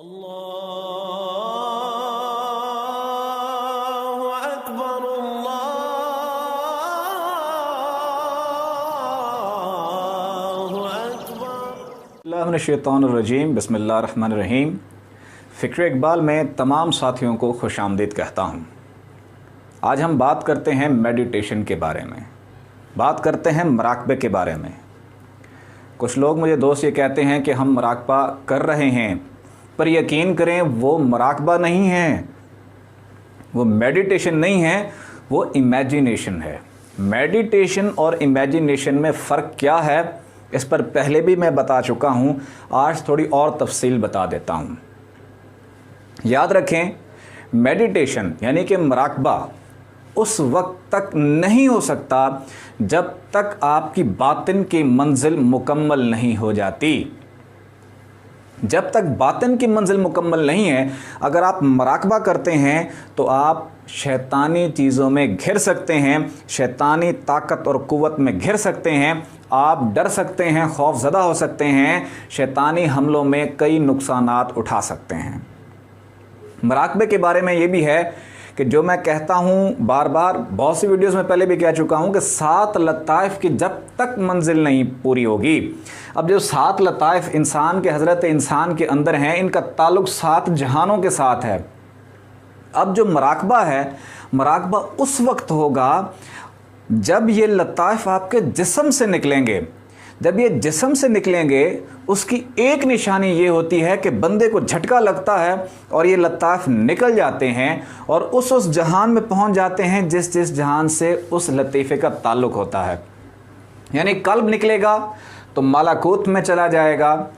अल्लाहु अकबर अल्लाहु अकबर। मिनश्शैतानिर्रजीम बिस्मिल्लाहिर्रहमानिर्रहीम। फ़िक्र इकबाल में तमाम साथियों को खुशामदीद कहता हूँ। आज हम बात करते हैं मेडिटेशन के बारे में, बात करते हैं मराक़बे के बारे में। कुछ लोग मुझे दोस्त ये कहते हैं कि हम मराक़बा कर रहे हैं, पर यकीन करें वो मराक़बा नहीं है, वो मेडिटेशन नहीं है, वो इमेजिनेशन है। मेडिटेशन और इमेजिनेशन में फ़र्क क्या है इस पर पहले भी मैं बता चुका हूँ, आज थोड़ी और तफसील बता देता हूँ। याद रखें, मेडिटेशन यानी कि मराक़बा उस वक्त तक नहीं हो सकता जब तक आपकी बातिन की मंजिल मुकम्मल नहीं हो जाती। जब तक बातिन की मंजिल मुकम्मल नहीं है, अगर आप मराक़बा करते हैं तो आप शैतानी चीज़ों में घिर सकते हैं, शैतानी ताकत और क़ुव्वत में घिर सकते हैं, आप डर सकते हैं, खौफज़दा हो सकते हैं, शैतानी हमलों में कई नुकसानात उठा सकते हैं। मराक़बे के बारे में ये भी है कि जो मैं कहता हूँ बार बार, बहुत सी वीडियोस में पहले भी कह चुका हूँ कि 7 लताइफ़ की जब तक मंजिल नहीं पूरी होगी। अब जो 7 लताइफ़ इंसान के, हज़रत इंसान के अंदर हैं, इनका ताल्लुक़ 7 जहानों के साथ है। अब जो मराक़बा है, मराक़बा उस वक्त होगा जब ये लताइफ़ आपके जिस्म से निकलेंगे। जब ये जिस्म से निकलेंगे, उसकी एक निशानी ये होती है कि बंदे को झटका लगता है और ये लताइफ़ निकल जाते हैं और उस जहान में पहुंच जाते हैं जिस जहान से उस लतीफ़े का ताल्लुक़ होता है। यानी कल्ब निकलेगा तो मलाकूत में चला जाएगा,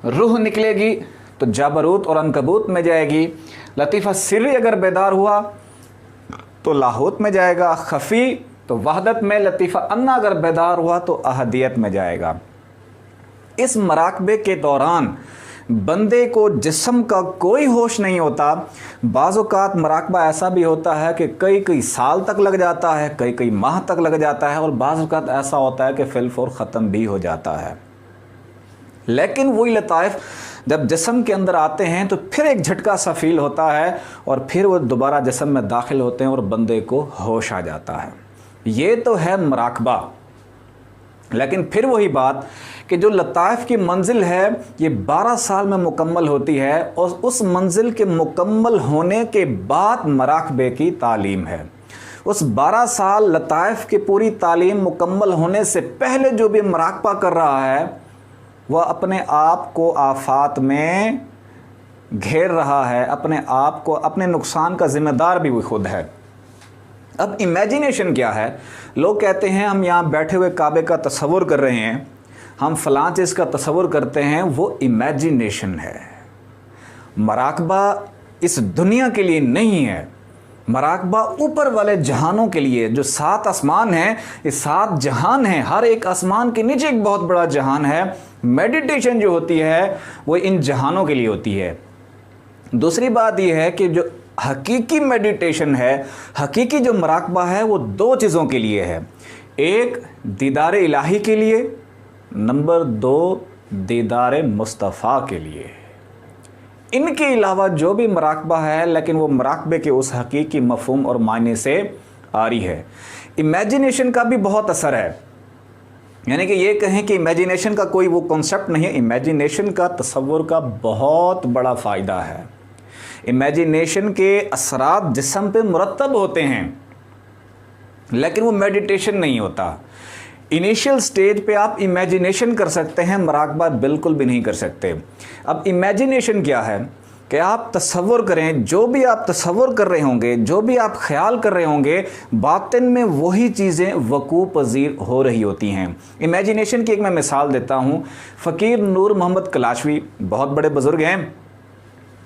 रूह निकलेगी तो जाबरूत और अनकबूत में जाएगी, लतीफ़ा सिर्री अगर बेदार हुआ तो लाहूत में जाएगा, खफ़ी तो वहदत में, लतीफ़ा अन्ना अगर बेदार हुआ तो अहदियत में जाएगा। इस मराक़बे के दौरान बंदे को जिस्म का कोई होश नहीं होता। बाज़-औक़ात मराक़बा ऐसा भी होता है कि कई साल तक लग जाता है, कई माह तक लग जाता है, और बाज़-औक़ात ऐसा होता है कि फिल-फौर ख़त्म भी हो जाता है। लेकिन वही लताइफ़ जब जिस्म के अंदर आते हैं तो फिर एक झटका सा फील होता है और फिर वो दोबारा जिस्म में दाखिल होते हैं और बंदे को होश आ जाता है। ये तो है मराक़बा। लेकिन फिर वही बात कि जो लताइफ़ की मंजिल है ये 12 साल में मुकम्मल होती है, और उस मंजिल के मुकम्मल होने के बाद मराक़बे की तालीम है। उस 12 साल लताइफ़ की पूरी तालीम मुकम्मल होने से पहले जो भी मराक़बा कर रहा है वह अपने आप को आफ़ात में घेर रहा है, अपने आप को, अपने नुकसान का ज़िम्मेदार भी वो खुद है। अब इमेजिनेशन क्या है? लोग कहते हैं हम यहाँ बैठे हुए काबे का तसव्वुर कर रहे हैं, हम फ़लाँ चीज़ का तसव्वुर करते हैं, वो इमेजिनेशन है। मराक़बा इस दुनिया के लिए नहीं है, मराक़बा ऊपर वाले जहानों के लिए। जो 7 आसमान हैं, ये 7 जहान हैं, हर एक आसमान के नीचे एक बहुत बड़ा जहान है। मेडिटेशन जो होती है वो इन जहानों के लिए होती है। दूसरी बात यह है कि जो हकीकी मेडिटेशन है, हकीकी जो मराक़बा है, वो 2 चीज़ों के लिए है। एक दीदार इलाही के लिए, नंबर 2 दीदार मुस्तफ़ा के लिए। इनके अलावा जो भी मराक़बा है, लेकिन वो मराक़बे के उस हकीकी मफ़हूम और मायने से आरी है। इमेजिनेशन का भी बहुत असर है, यानी कि ये कहें कि इमेजिनेशन का कोई वो कॉन्सेप्ट नहीं है। इमेजिनेशन का, तसव्वुर का बहुत बड़ा फ़ायदा है। इमेजिनेशन के असरात जिस्म पे मुरतब होते हैं, लेकिन वो मेडिटेशन नहीं होता। इनिशियल स्टेज पे आप इमेजिनेशन कर सकते हैं, मराक़बा बिल्कुल भी नहीं कर सकते। अब इमेजिनेशन क्या है कि आप तसव्वुर करें, जो भी आप तसव्वुर कर रहे होंगे, जो भी आप ख्याल कर रहे होंगे, बातिन में वही चीज़ें वक़ू पज़ीर हो रही होती हैं। इमेजिनेशन की एक मैं मिसाल देता हूँ। फ़कीर नूर मोहम्मद कलाशवी बहुत बड़े बुज़ुर्ग हैं,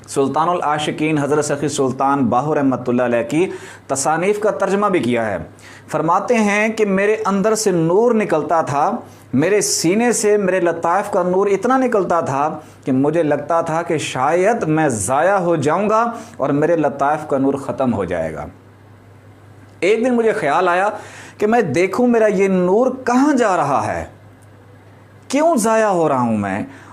सुल्तानुल आशिकीन हज़रत सखी सुल्तान बाहू रहमतुल्लाह अलैह की तसानीफ़ का तर्जमा भी किया है। फरमाते हैं कि मेरे अंदर से नूर निकलता था, मेरे सीने से मेरे लताइफ़ का नूर इतना निकलता था कि मुझे लगता था कि शायद मैं ज़ाया हो जाऊंगा और मेरे लताइफ़ का नूर ख़त्म हो जाएगा। एक दिन मुझे ख्याल आया कि मैं देखूं मेरा ये नूर कहाँ जा रहा है, क्यों ज़ाया हो रहा हूँ मैं,